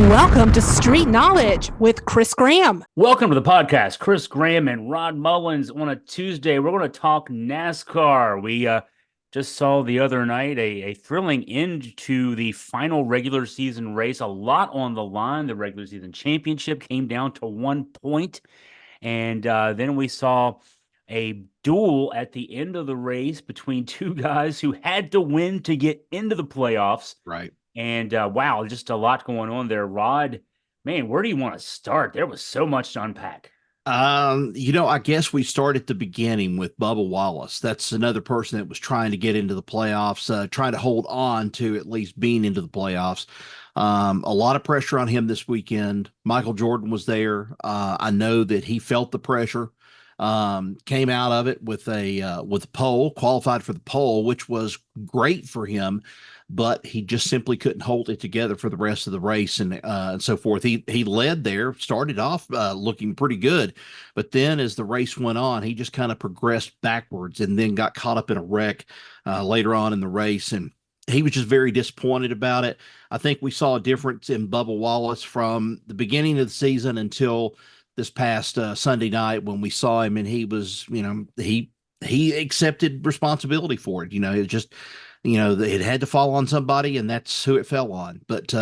Welcome to Street Knowledge with Chris Graham. Welcome to the podcast. Chris Graham and Rod Mullins on a Tuesday. We're going to talk NASCAR. We just saw the other night a thrilling end to the final regular season race. A lot on the line. The regular season championship came down to 1 point. And then we saw a duel at the end of the race between two guys who had to win to get into the playoffs. Right. And wow, just a lot going on there. Rod, man, where do you want to start? There was so much to unpack. I guess we start at the beginning with Bubba Wallace. That's another person that was trying to get into the playoffs, trying to hold on to at least being into the playoffs. A lot of pressure on him this weekend. Michael Jordan was there. I know that he felt the pressure. Came out of it with a pole, qualified for the pole, which was great for him, but he just simply couldn't hold it together for the rest of the race and so forth. He led there, started off looking pretty good, but then as the race went on, he just kind of progressed backwards and then got caught up in a wreck later on in the race, and he was just very disappointed about it. I think we saw a difference in Bubba Wallace from the beginning of the season until this past Sunday night when we saw him, and he was, he accepted responsibility for it. It just, it had to fall on somebody, and that's who it fell on. But,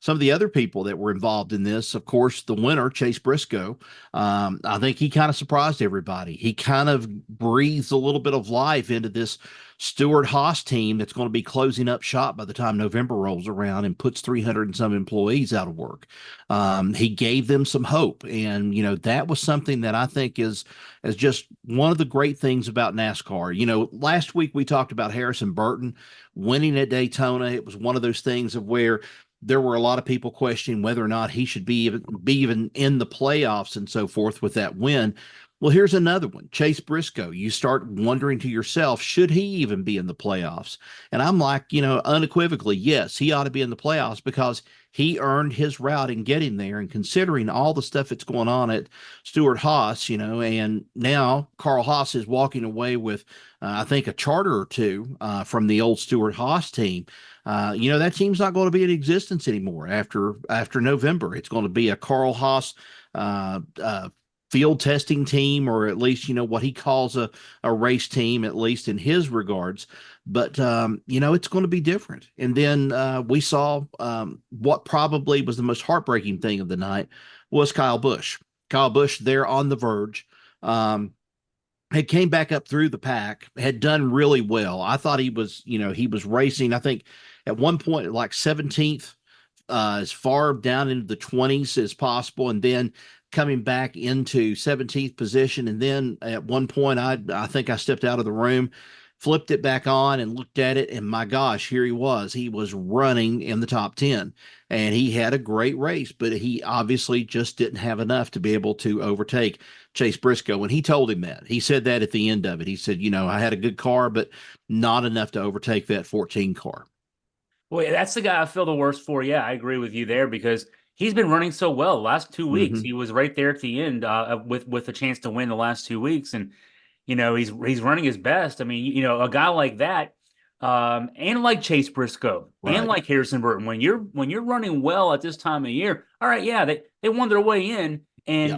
some of the other people that were involved in this, of course, the winner, Chase Briscoe, I think he kind of surprised everybody. He kind of breathes a little bit of life into this Stewart-Haas team that's going to be closing up shop by the time November rolls around and puts 300 and some employees out of work. He gave them some hope. And, that was something that I think is just one of the great things about NASCAR. Last week we talked about Harrison Burton winning at Daytona. It was one of those things of where there were a lot of people questioning whether or not he should be even in the playoffs and so forth with that win. Well, here's another one, Chase Briscoe. You start wondering to yourself, should he even be in the playoffs? And I'm like, unequivocally, yes, he ought to be in the playoffs because he earned his route in getting there. And considering all the stuff that's going on at Stewart-Haas, and now Carl Haas is walking away with, I think, a charter or two from the old Stewart-Haas team. That team's not going to be in existence anymore after November. It's going to be a Carl Haas field testing team, or at least, what he calls a race team, at least in his regards. But, it's going to be different. And then we saw what probably was the most heartbreaking thing of the night was Kyle Busch. Kyle Busch there on the verge. Had came back up through the pack, had done really well. I thought he was racing, I think at one point, like 17th, as far down into the 20s as possible. And then coming back into 17th position. And then at one point, I think I stepped out of the room, flipped it back on and looked at it. And my gosh, here he was. He was running in the top 10 and he had a great race, but he obviously just didn't have enough to be able to overtake Chase Briscoe. And he told him that. He said that at the end of it. He said, I had a good car, but not enough to overtake that 14 car. Well, yeah, that's the guy I feel the worst for. Yeah, I agree with you there because he's been running so well the last 2 weeks. He was right there at the end with a chance to win the last 2 weeks. And, he's running his best. I mean, a guy like that and like Chase Briscoe and like Harrison Burton, when you're running well at this time of year, all right, yeah, they won their way in. And,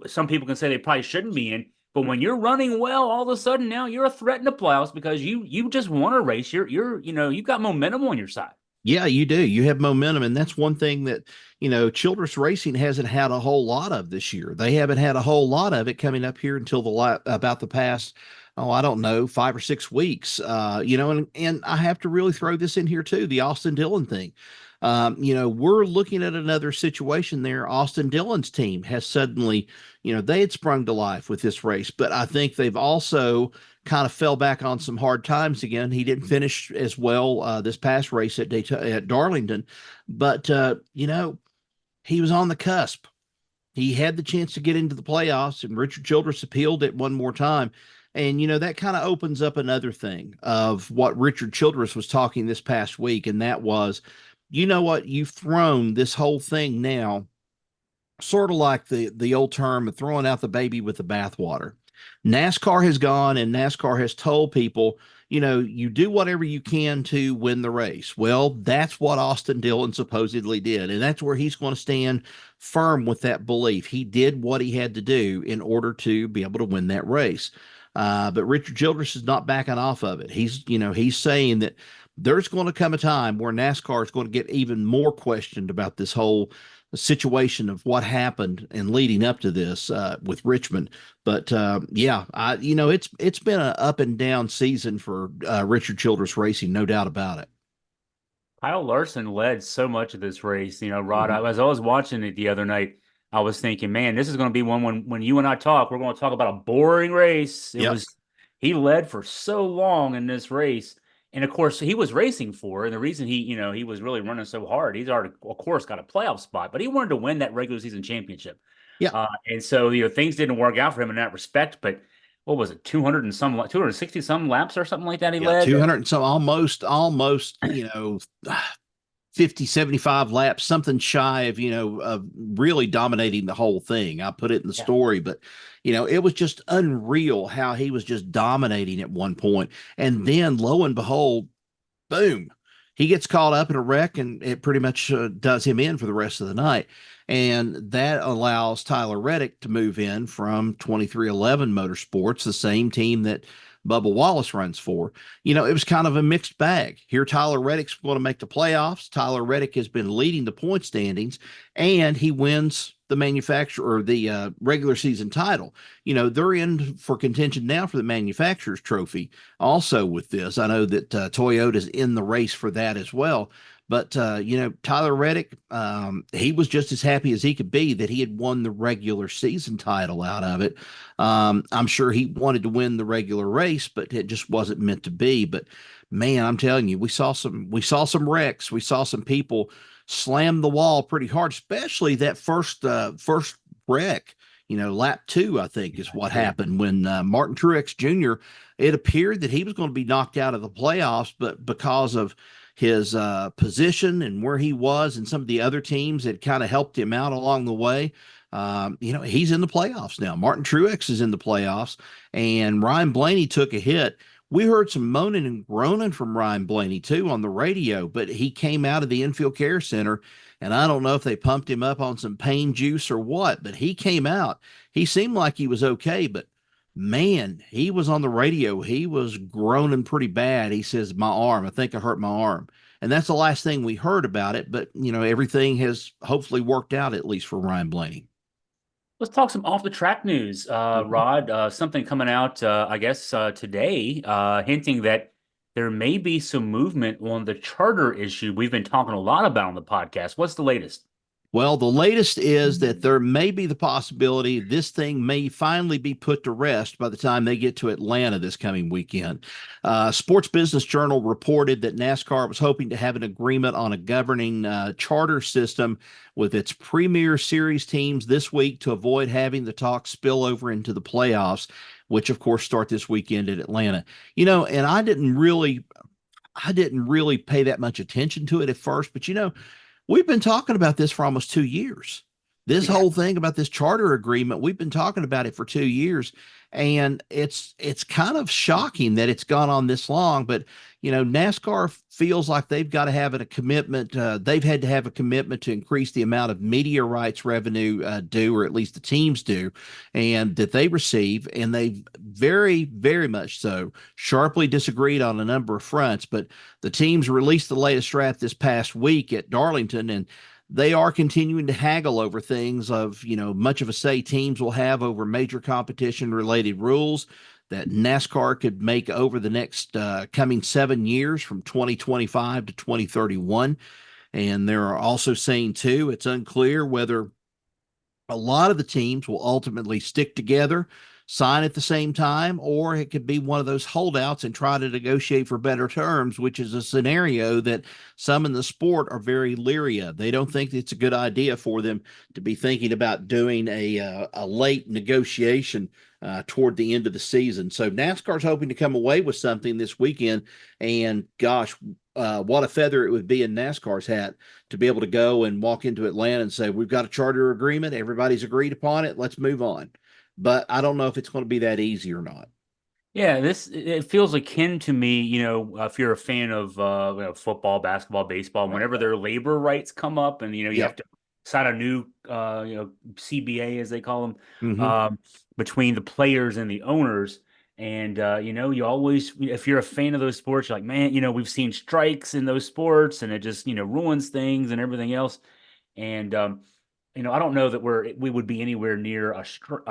some people can say they probably shouldn't be in. But when you're running well, all of a sudden now you're a threat in the playoffs because you just won a race. You've got momentum on your side. Yeah, you do. You have momentum. And that's one thing that, Childress Racing hasn't had a whole lot of this year. They haven't had a whole lot of it coming up here until about the past, I don't know, 5 or 6 weeks. And I have to really throw this in here too, the Austin Dillon thing. We're looking at another situation there. Austin Dillon's team has suddenly, they had sprung to life with this race, but I think they've also kind of fell back on some hard times again. He didn't finish as well this past race at Darlington, but, he was on the cusp. He had the chance to get into the playoffs, and Richard Childress appealed it one more time. And, that kind of opens up another thing of what Richard Childress was talking this past week, and that was, you've thrown this whole thing now, sort of like the old term of throwing out the baby with the bathwater. NASCAR has gone and NASCAR has told people, you do whatever you can to win the race. Well, that's what Austin Dillon supposedly did. And that's where he's going to stand firm with that belief. He did what he had to do in order to be able to win that race. But Richard Childress is not backing off of it. He's saying that there's going to come a time where NASCAR is going to get even more questioned about this whole situation of what happened and leading up to this with Richmond. But it's been an up and down season for Richard Childress Racing, no doubt about it. Kyle Larson led so much of this race. Rod, Mhm. as I was watching it the other night, I was thinking, man, this is going to be one when you and I talk, we're going to talk about a boring race. Yep. He led for so long in this race. And of course, he was racing for, and the reason he was really running so hard, he's already, of course, got a playoff spot, but he wanted to win that regular season championship. Yeah. And so, things didn't work out for him in that respect, but what was it, 260 some laps or something like that he Yeah. led? 200 and some, almost, 50, 75 laps, something shy of really dominating the whole thing. I put it in the story, but it was just unreal how he was just dominating at one point. And then lo and behold, boom, he gets caught up in a wreck, and it pretty much does him in for the rest of the night. And that allows Tyler Reddick to move in from 2311 Motorsports, the same team that Bubba Wallace runs for. It was kind of a mixed bag. Here, Tyler Reddick's going to make the playoffs. Tyler Reddick has been leading the point standings, and he wins the manufacturer or the regular season title. They're in for contention now for the manufacturer's trophy. Also, with this, I know that Toyota's in the race for that as well. But Tyler Reddick, he was just as happy as he could be that he had won the regular season title out of it. I'm sure he wanted to win the regular race, but it just wasn't meant to be. But man, I'm telling you, we saw some wrecks. We saw some people slam the wall pretty hard, especially that first wreck. Lap 2, I think, is what happened when Martin Truex Jr. It appeared that he was going to be knocked out of the playoffs, but because of his position and where he was and some of the other teams that kind of helped him out along the way, he's in the playoffs now. Martin Truex is in the playoffs, and Ryan Blaney took a hit. We heard some moaning and groaning from Ryan Blaney too on the radio, but he came out of the infield care center, and I don't know if they pumped him up on some pain juice or what, but he came out. He seemed like he was okay, but man, he was on the radio. He was groaning pretty bad. He says, "My arm, I think I hurt my arm." And that's the last thing we heard about it, but everything has hopefully worked out, at least for Ryan Blaney. Let's talk some off the track news, Rod. Something coming out, I guess, today, hinting that there may be some movement on the charter issue we've been talking a lot about on the podcast. What's the latest? Well, the latest is that there may be the possibility this thing may finally be put to rest by the time they get to Atlanta this coming weekend. Sports Business Journal reported that NASCAR was hoping to have an agreement on a governing charter system with its Premier Series teams this week to avoid having the talk spill over into the playoffs, which of course start this weekend at Atlanta. And I didn't really pay that much attention to it at first, but we've been talking about this for almost 2 years. This whole thing about this charter agreement, we've been talking about it for 2 years, and it's kind of shocking that it's gone on this long. But NASCAR feels like they've got to have a commitment. They've had to have a commitment to increase the amount of media rights revenue due, or at least the teams do, and that they receive. And they very, very much so sharply disagreed on a number of fronts. But the teams released the latest draft this past week at Darlington, and they are continuing to haggle over things of, much of a say teams will have over major competition related rules that NASCAR could make over the next coming 7 years from 2025 to 2031. And they're also saying, too, it's unclear whether a lot of the teams will ultimately stick together, sign at the same time, or it could be one of those holdouts and try to negotiate for better terms, which is a scenario that some in the sport are very leery of. They don't think it's a good idea for them to be thinking about doing a late negotiation toward the end of the season. So NASCAR's hoping to come away with something this weekend, and gosh, what a feather it would be in NASCAR's hat to be able to go and walk into Atlanta and say, we've got a charter agreement, everybody's agreed upon it, let's move on. But I don't know if it's going to be that easy or not. Yeah, it feels akin to me, if you're a fan of football, basketball, baseball, whenever their labor rights come up and you have Yep. to sign a new CBA as they call them, Hmm. um, between the players and the owners. And you always, if you're a fan of those sports, you're like, man, we've seen strikes in those sports and it just ruins things and everything else. And I don't know that we would be anywhere near a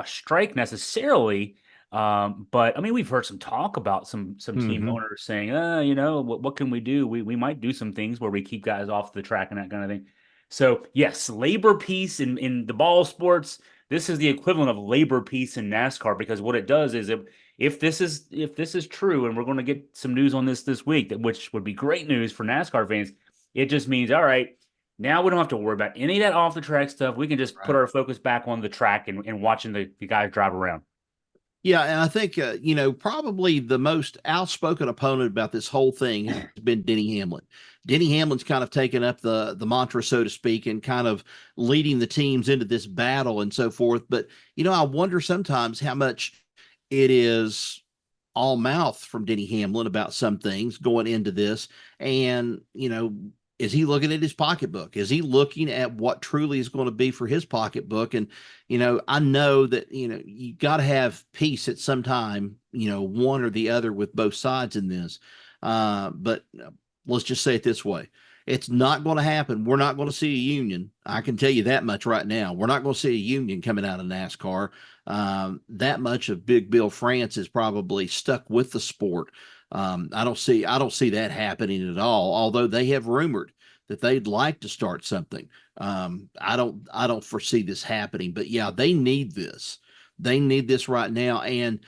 strike necessarily. But I mean, we've heard some talk about some team Hmm. owners saying, what can we do? We might do some things where we keep guys off the track and that kind of thing. So yes, labor peace in the ball sports. This is the equivalent of labor peace in NASCAR because what it does is if this is true, and we're going to get some news on this week, which would be great news for NASCAR fans. It just means, all right, now we don't have to worry about any of that off the track stuff. We can just put Right. our focus back on the track and watching the guys drive around. Yeah, and I think probably the most outspoken opponent about this whole thing has been Denny Hamlin. Denny Hamlin's kind of taken up the mantra, so to speak, and kind of leading the teams into this battle and so forth. But I wonder sometimes how much it is all mouth from Denny Hamlin about some things going into this, and is he looking at his pocketbook? Is he looking at what truly is going to be for his pocketbook? And I know that you got to have peace at some time, one or the other with both sides in this. But let's just say it this way: it's not going to happen. We're not going to see a union. I can tell you that much right now. We're not going to see a union coming out of NASCAR. That much of Big Bill France is probably stuck with the sport. I don't see that happening at all. Although they have rumored that they'd like to start something. I don't foresee this happening. But yeah, they need this. They need this right now, and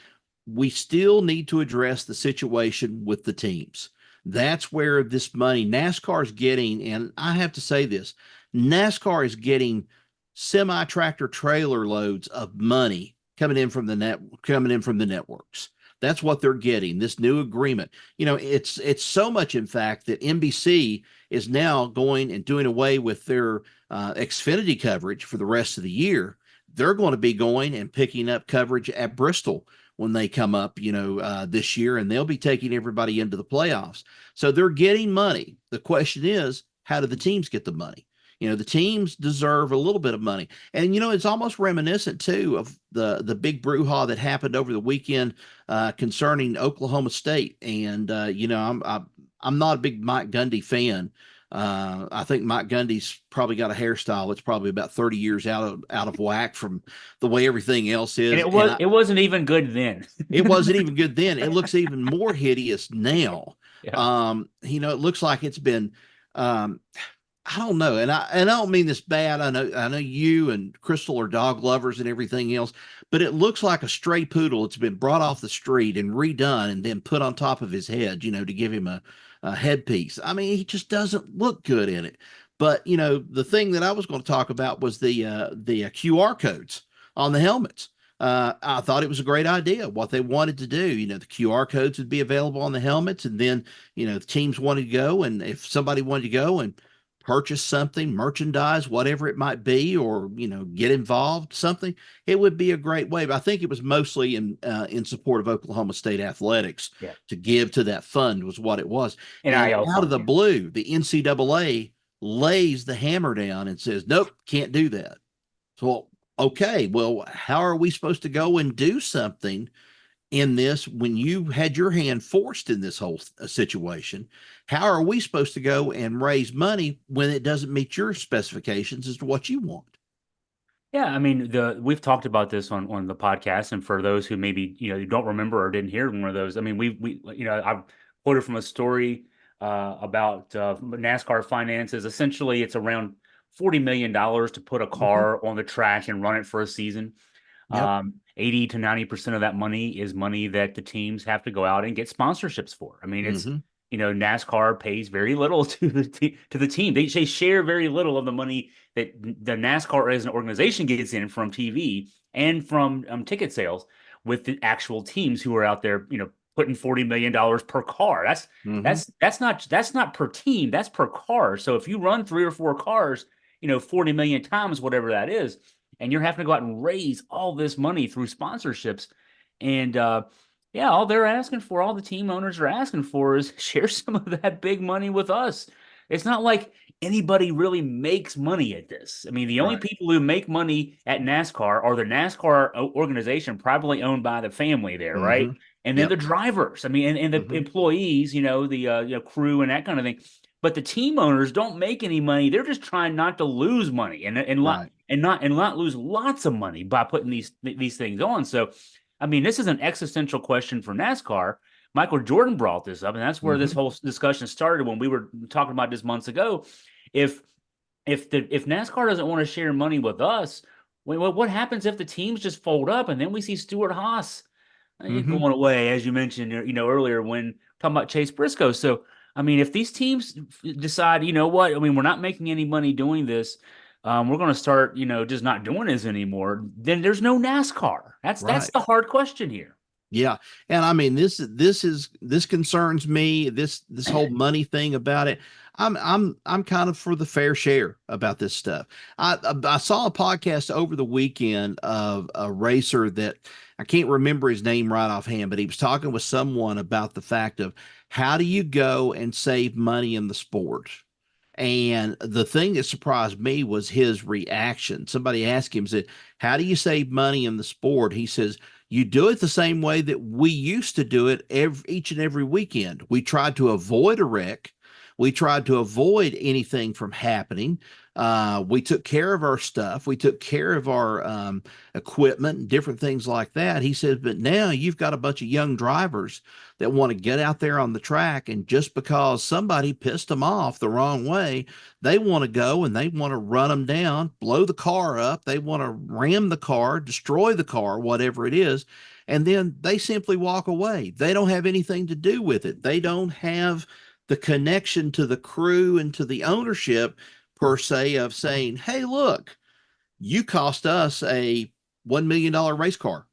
we still need to address the situation with the teams. That's where this money NASCAR is getting, and I have to say this: NASCAR is getting semi tractor trailer loads of money coming in from the networks. That's what they're getting. This new agreement. It's so much, in fact, that NBC is now going and doing away with their Xfinity coverage for the rest of the year. They're going to be going and picking up coverage at Bristol when they come up, this year, and they'll be taking everybody into the playoffs. So they're getting money. The question is, how do the teams get the money? The teams deserve a little bit of money. And it's almost reminiscent too of the big brouhaha that happened over the weekend concerning Oklahoma State. And I'm not a big Mike Gundy fan. I think Mike Gundy's probably got a hairstyle that's probably about 30 years out of whack from the way everything else And is. it And was it wasn't even good then. it wasn't even good then. It looks even more hideous now. Yeah. It looks like it's been um, I don't know, and I don't mean this bad. I know you and Crystal are dog lovers and everything else, but it looks like a stray poodle that's been brought off the street and redone and then put on top of his head, to give him a headpiece. I mean, he just doesn't look good in it. But the thing that I was going to talk about was the QR codes on the helmets. I thought it was a great idea what they wanted to do. The QR codes would be available on the helmets, and then the teams wanted to go, and if somebody wanted to go and purchase something, merchandise, whatever it might be, or get involved, something, it would be a great way. But I think it was mostly in support of Oklahoma State athletics Yeah. to give to that fund was what it was. And NIL out of fund. the Yeah. blue, the NCAA lays the hammer down and says, "Nope, can't do that." So, okay, well, how are we supposed to go and do something in this when you had your hand forced in this whole situation? How are we supposed to go and raise money when it doesn't meet your specifications as to what you want? Yeah, I mean, we've talked about this on the podcast, and for those who maybe don't remember or didn't hear one of those, I mean, we I've quoted from a story about NASCAR finances. Essentially, it's around $40 million to put a Mhm. car on the track and run it for a season. Yep. 80 to 90% of that money is money that the teams have to go out and get sponsorships for. I mean, it's Hmm. NASCAR pays very little to the team. They share very little of the money that the NASCAR as an organization gets in from TV and from ticket sales with the actual teams who are out there, putting $40 million per car. That's Hmm. that's that's not that's not per team. That's per car. So if you run three or four cars, 40 million times, whatever that is, and you're having to go out and raise all this money through sponsorships, and Yeah, all they're asking for, all the team owners are asking for is share some of that big money with us. It's not like anybody really makes money at this. I mean, the only Right. people who make money at NASCAR are the NASCAR organization, privately owned by the family there, right? Mm-hmm. And then Yep. the drivers. I mean, and the Mm-hmm. employees, the crew and that kind of thing. But the team owners don't make any money. They're just trying not to lose money Right. and not lose lots of money by putting these things on. So I mean, this is an existential question for NASCAR. Michael Jordan brought this up, and that's where this Mm-hmm. whole discussion started when we were talking about this months ago. If if NASCAR doesn't want to share money with us, what happens if the teams just fold up and then we see Stewart Haas Mm-hmm. going away, as you mentioned, earlier when talking about Chase Briscoe. So, I mean, if these teams decide, you know what, I mean, we're not making any money doing this, we're going to start, just not doing this anymore. Then there's no NASCAR. That's Right. the hard question here. Yeah. And I mean, this concerns me, this whole money thing about it. I'm kind of for the fair share about this stuff. I saw a podcast over the weekend of a racer that I can't remember his name right offhand, but he was talking with someone about the fact of how do you go and save money in the sport. And the thing that surprised me was his reaction. Somebody asked him, said, how do you save money in the sport? He says, you do it the same way that we used to do it each and every weekend. We tried to avoid a wreck. We tried to avoid anything from happening. We took care of our stuff. We took care of our equipment and different things like that. He says, but now you've got a bunch of young drivers that want to get out there on the track. And just because somebody pissed them off the wrong way, they want to go and they want to run them down, blow the car up. They want to ram the car, destroy the car, whatever it is. And then they simply walk away. They don't have anything to do with it. They don't have the connection to the crew and to the ownership per se of saying, hey, look, you cost us a $1 million race car,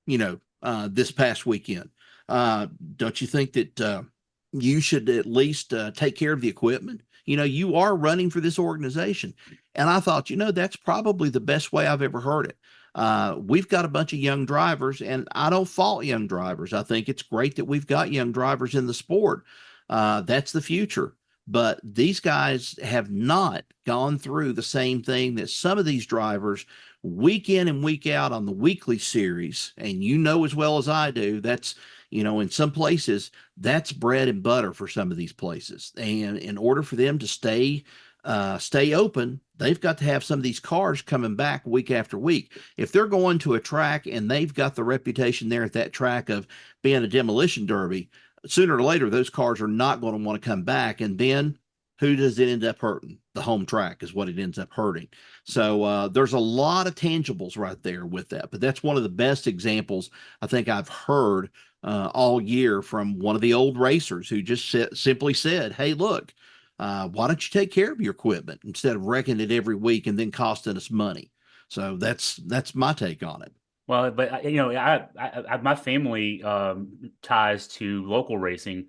this past weekend. Don't you think that you should at least take care of the equipment? You are running for this organization. And I thought, that's probably the best way I've ever heard it. We've got a bunch of young drivers, and I don't fault young drivers. I think it's great that we've got young drivers in the sport. That's the future. But these guys have not gone through the same thing that some of these drivers week in and week out on the weekly series. And as well as I do, that's, in some places, that's bread and butter for some of these places. And in order for them to stay open, they've got to have some of these cars coming back week after week. If they're going to a track and they've got the reputation there at that track of being a demolition derby, sooner or later, those cars are not going to want to come back. And then who does it end up hurting? The home track is what it ends up hurting. So there's a lot of tangibles right there with that. But that's one of the best examples I think I've heard all year from one of the old racers who just simply said, hey, look, why don't you take care of your equipment instead of wrecking it every week and then costing us money? So that's my take on it. Well, but my family ties to local racing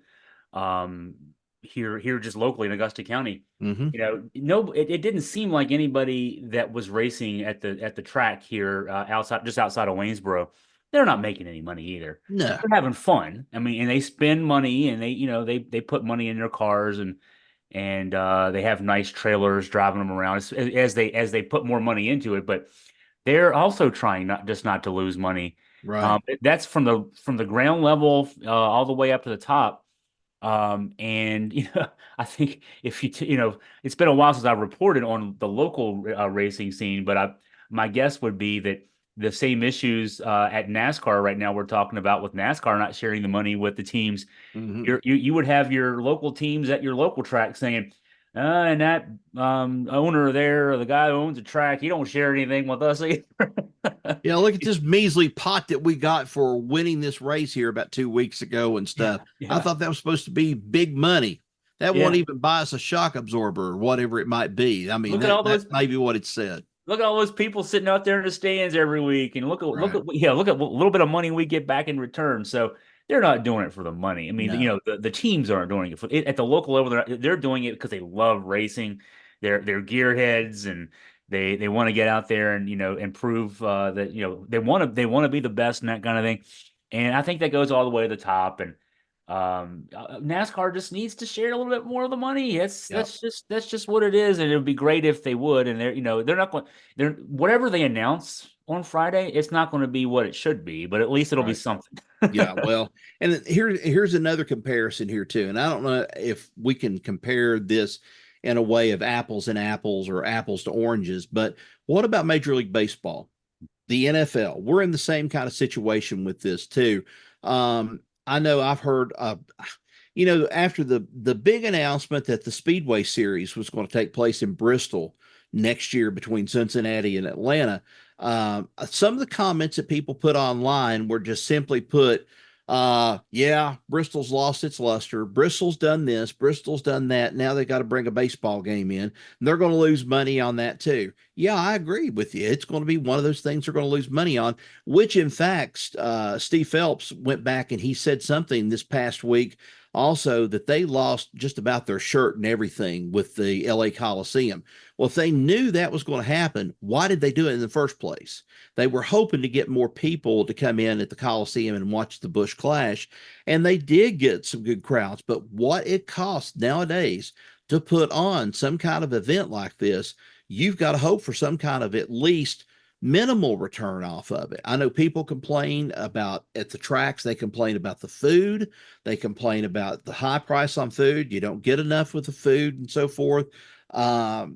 um, here just locally in Augusta County. Mm-hmm. No, it didn't seem like anybody that was racing at the track here outside of Waynesboro. They're not making any money either. No. They're having fun. I mean, and they spend money and they put money in their cars and they have nice trailers driving them around as they put more money into it, but they're also trying not to lose money. Right. That's from the ground level all the way up to the top. And I think if it's been a while since I reported on the local racing scene, but my guess would be that the same issues at NASCAR right now we're talking about with NASCAR not sharing the money with the teams. Mm-hmm. You would have your local teams at your local track saying, and that owner there, or the guy who owns the track, he don't share anything with us either. Yeah, look at this measly pot that we got for winning this race here about 2 weeks ago and stuff. Yeah, I thought that was supposed to be big money. That yeah. won't even buy us a shock absorber or whatever it might be. I mean, Look at all those. that may be what it said. Look at all those people sitting out there in the stands every week, and look at Right. look at what little bit of money we get back in return. So they're not doing it for the money. I mean, No. the teams aren't doing it at the local level. They're doing it because they love racing. They're gearheads, and they want to get out there and improve that they want to be the best and that kind of thing. And I think that goes all the way to the top. And NASCAR just needs to share a little bit more of the money. Yeah. That's just what it is. And it would be great if they would. And they're not going. They're whatever they announce on Friday, it's not going to be what it should be, but at least it'll be Right. something. Yeah, well, and here's another comparison here too. And I don't know if we can compare this in a way of apples and apples or apples to oranges, but what about Major League Baseball? The NFL, we're in the same kind of situation with this too. I know I've heard, after the big announcement that the Speedway Series was going to take place in Bristol next year between Cincinnati and Atlanta, some of the comments that people put online were just simply put, yeah, Bristol's lost its luster. Bristol's done this, Bristol's done that. Now they got to bring a baseball game in. And they're going to lose money on that too. Yeah, I agree with you. It's going to be one of those things they're going to lose money on, which in fact, Steve Phelps went back and he said something this past week also that they lost just about their shirt and everything with the LA Coliseum. Well, if they knew that was going to happen, why did they do it in the first place? They were hoping to get more people to come in at the Coliseum and watch the Busch Clash, and they did get some good crowds. But what it costs nowadays to put on some kind of event like this, you've got to hope for some kind of at least minimal return off of it. I know people complain about at the tracks, they complain about the food, they complain about the high price on food. You don't get enough with the food and so forth. Yeah,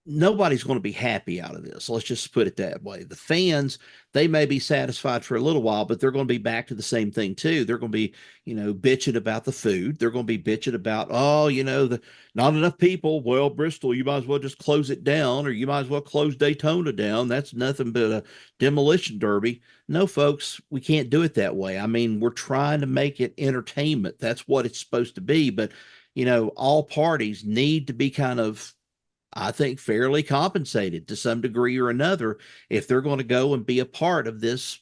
nobody's going to be happy out of this. Let's just put it that way. The fans, they may be satisfied for a little while, but they're going to be back to the same thing too. They're going to be, bitching about the food. They're going to be bitching about, oh, the not enough people. Well, Bristol, you might as well just close it down, or you might as well close Daytona down. That's nothing but a demolition derby. No, folks, we can't do it that way. I mean, we're trying to make it entertainment. That's what it's supposed to be. But, all parties need to be kind of, I think, fairly compensated to some degree or another if they're going to go and be a part of this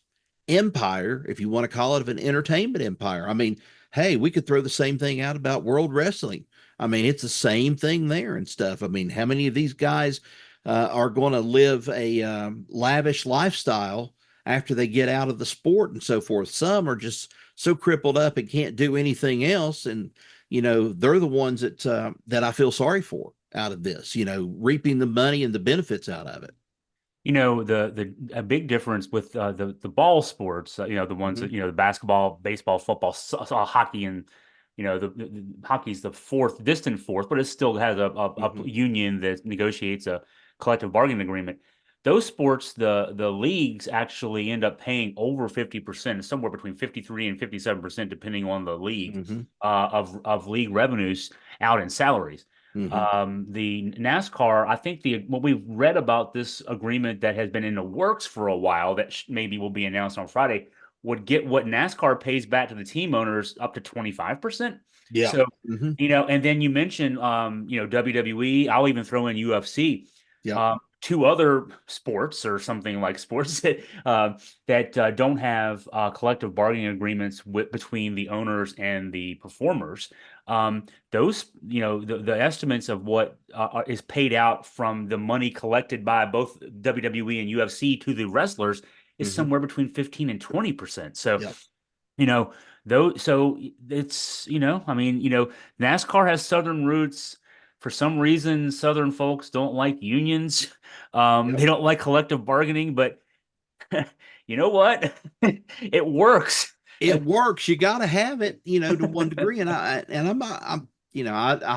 empire, if you want to call it, of an entertainment empire. I mean, hey, we could throw the same thing out about World Wrestling. I mean, it's the same thing there and stuff. I mean, how many of these guys are going to live a lavish lifestyle after they get out of the sport and so forth? Some are just so crippled up and can't do anything else, and they're the ones that I feel sorry for out of this, reaping the money and the benefits out of it. The a big difference with the ball sports, the ones Mm-hmm. that the basketball, baseball, football, hockey, and the hockey's the distant fourth, but it still has a Mm-hmm. union that negotiates a collective bargaining agreement. Those sports, the leagues actually end up paying over 50%, somewhere between 53 and 57%, depending on the league, Mm-hmm. of league revenues out in salaries. Mm-hmm. The NASCAR, I think what we've read about this agreement that has been in the works for a while that maybe will be announced on Friday would get what NASCAR pays back to the team owners up to 25%. Yeah. So, Mm-hmm. and then you mentioned, WWE. I'll even throw in UFC. Yeah. Two other sports or something like sports that don't have collective bargaining agreements between the owners and the performers. Those, the estimates of what is paid out from the money collected by both WWE and UFC to the wrestlers is Mm-hmm. somewhere between 15 and 20%. So, Yeah. you know, so it's, I mean, NASCAR has Southern roots. For some reason, Southern folks don't like unions. Yeah. They don't like collective bargaining, but you know what? It works. It works. You got to have it, to one degree. And I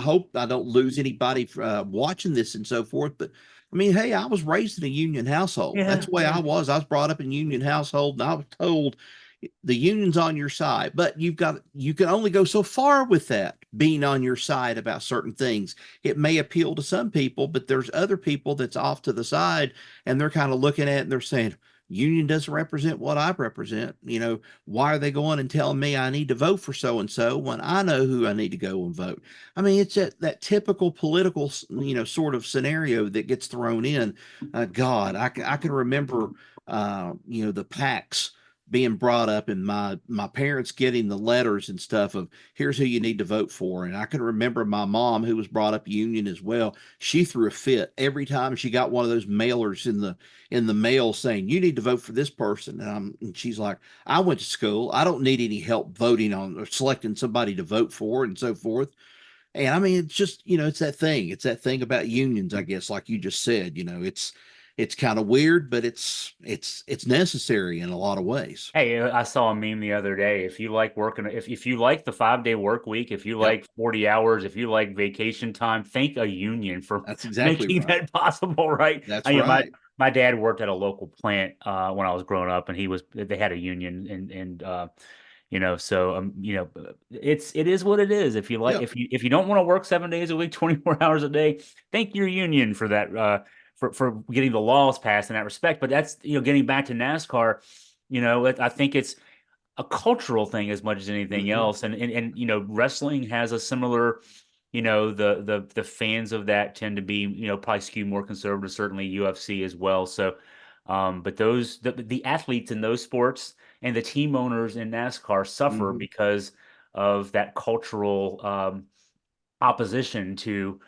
hope I don't lose anybody watching this and so forth. But I mean, hey, I was raised in a union household. Yeah, That's the way yeah. I was. I was brought up in a union household, and I was told the union's on your side, but you can only go so far with that being on your side about certain things. It may appeal to some people, but there's other people that's off to the side, and they're kind of looking at it and they're saying, union doesn't represent what I represent. Why are they going and telling me I need to vote for so and so when I know who I need to go and vote? I mean, it's that typical political, sort of scenario that gets thrown in. God, I can remember, the PACs being brought up and my parents getting the letters and stuff of here's who you need to vote for. And I can remember my mom, who was brought up union as well, she threw a fit every time she got one of those mailers in the mail saying you need to vote for this person. And she's like, I went to school, I don't need any help voting on or selecting somebody to vote for and so forth. And I mean, it's just, it's that thing. It's that thing about unions, I guess, like you just said, it's kind of weird, but it's necessary in a lot of ways. Hey, I saw a meme the other day. If you like working, if you like the 5-day work week, if you Yep. like 40 hours, if you like vacation time, thank a union for That's exactly making right. that possible, right? That's I mean, right. my dad worked at a local plant when I was growing up, and they had a union, and so it is what it is. If you like, Yep. if you don't want to work 7 days a week, 24 hours a day, thank your union for that. For getting the laws passed in that respect. But that's, getting back to NASCAR, I think it's a cultural thing as much as anything Hmm. else. And wrestling has a similar, the fans of that tend to be, probably skew more conservative, certainly UFC as well. So, but the athletes in those sports and the team owners in NASCAR suffer Hmm. because of that cultural opposition to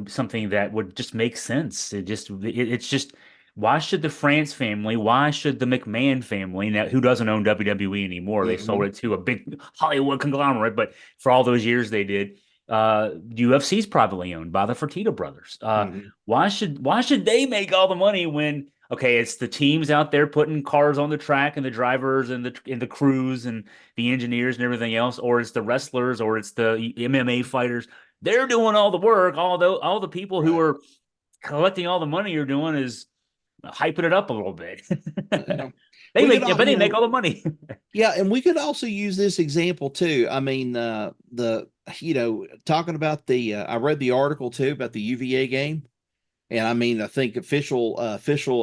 something that would just make sense. It's just, why should the France family, why should the McMahon family, now who doesn't own WWE anymore? They sold Hmm. it to a big Hollywood conglomerate, but for all those years they did. UFC is privately owned by the Fertitta brothers. Hmm. Why should they make all the money when, okay, it's the teams out there putting cars on the track and the drivers and the crews and the engineers and everything else, or it's the wrestlers, or it's the MMA fighters. They're doing all the work. Although all the people who Right. are collecting all the money you're doing is hyping it up a little bit. Yeah. They We could make, all, but they make all the money. yeah, and we could also use this example too. I mean, talking about I read the article too about the UVA game. And I mean, I think official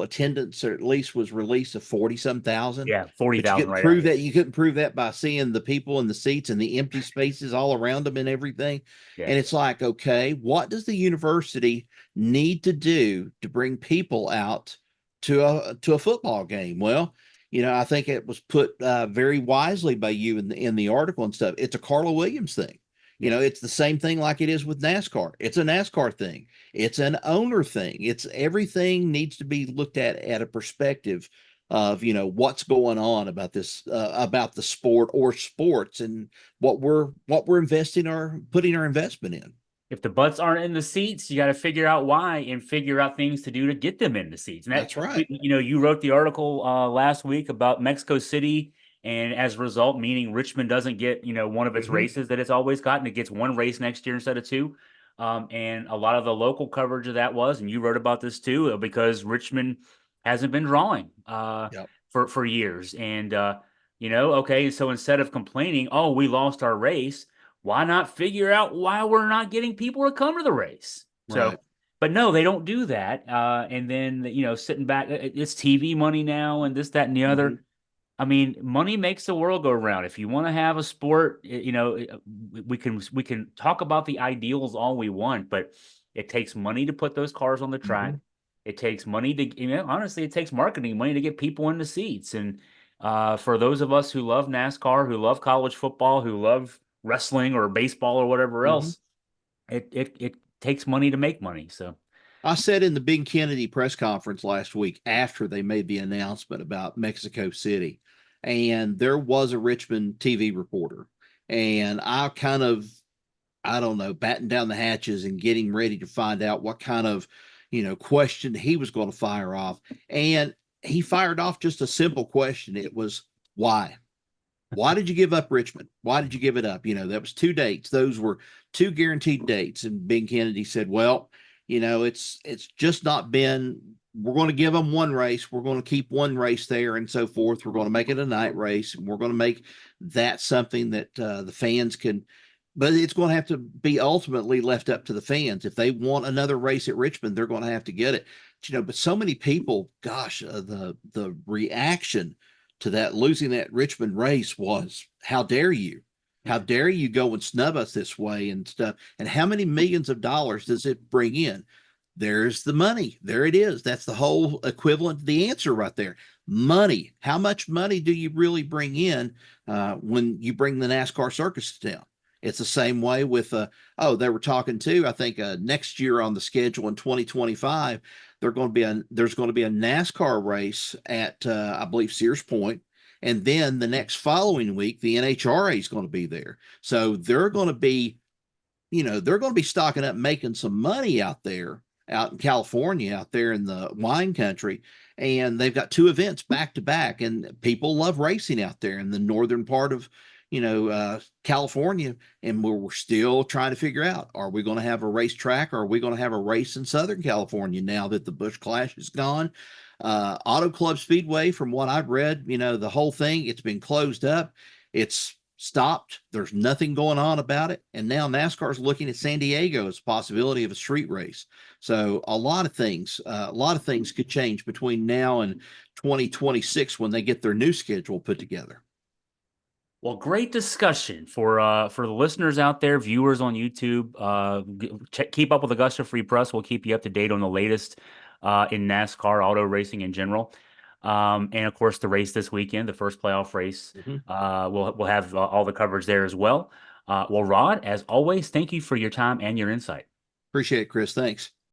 attendance, or at least was released of 40 some thousand, Yeah, but 40,000 right out. you couldn't prove that by seeing the people in the seats and the empty spaces all around them and everything. Yeah. And it's like, okay, what does the university need to do to bring people out to a football game? Well, I think it was put very wisely by you in the article and stuff. It's a Carla Williams thing. Yeah. It's the same thing like it is with NASCAR. It's a NASCAR thing. It's an owner thing. It's everything needs to be looked at a perspective of, what's going on about this, about the sport or sports, and what we're putting our investment in. If the butts aren't in the seats, you got to figure out why and figure out things to do to get them in the seats. And that, That's right. you wrote the article last week about Mexico City, and as a result, meaning Richmond doesn't get, one of its Hmm. races that it's always gotten. It gets one race next year instead of two. And a lot of the local coverage of that was, and you wrote about this too, because Richmond hasn't been drawing Yep. for years. And okay, so instead of complaining, oh, we lost our race, why not figure out why we're not getting people to come to the race? So, Right. but no, they don't do that. And then, sitting back, it's TV money now and this, that, and the Hmm. other. I mean, money makes the world go round. If you want to have a sport, we can talk about the ideals all we want, but it takes money to put those cars on the track. Hmm. It takes money to, honestly, it takes marketing money to get people in the seats. And for those of us who love NASCAR, who love college football, who love wrestling or baseball or whatever Hmm. else, it takes money to make money. So I said in the Big Kennedy press conference last week after they made the announcement about Mexico City, and there was a Richmond TV reporter, and I don't know, batting down the hatches and getting ready to find out what kind of, question he was going to fire off. And he fired off just a simple question. It was, why? Why did you give up Richmond? Why did you give it up? That was two dates. Those were two guaranteed dates. And Ben Kennedy said, well, it's just not been, we're going to give them one race. We're going to keep one race there and so forth. We're going to make it a night race, and we're going to make that something that the fans can, but it's going to have to be ultimately left up to the fans. If they want another race at Richmond, they're going to have to get it. But so many people, gosh, the reaction to that, losing that Richmond race, was, how dare you? How dare you go and snub us this way and stuff? And how many millions of dollars does it bring in? There's the money. There it is. That's the whole equivalent, the answer right there. Money. How much money do you really bring in when you bring the NASCAR circus to town? It's the same way with, they were talking too, I think next year on the schedule in 2025, there's going to be a NASCAR race at, I believe, Sears Point. And then the next following week, the NHRA is going to be there. So they're going to be, stocking up, making some money out there, out in California, out there in the wine country. And they've got two events back to back, and people love racing out there in the northern part of, California. And we're still trying to figure out, are we going to have a racetrack, or are we going to have a race in Southern California now that the Busch Clash is gone? Auto Club Speedway, from what I've read, the whole thing, it's been closed up. It's stopped. There's nothing going on about it. And now NASCAR is looking at San Diego as a possibility of a street race. So a lot of things could change between now and 2026 when they get their new schedule put together. Well, great discussion for the listeners out there, viewers on YouTube. Keep up with Augusta Free Press. We'll keep you up to date on the latest in NASCAR auto racing in general. And of course, the race this weekend, the first playoff race, we'll have all the coverage there as well. Well, Rod, as always, thank you for your time and your insight. Appreciate it, Chris. Thanks.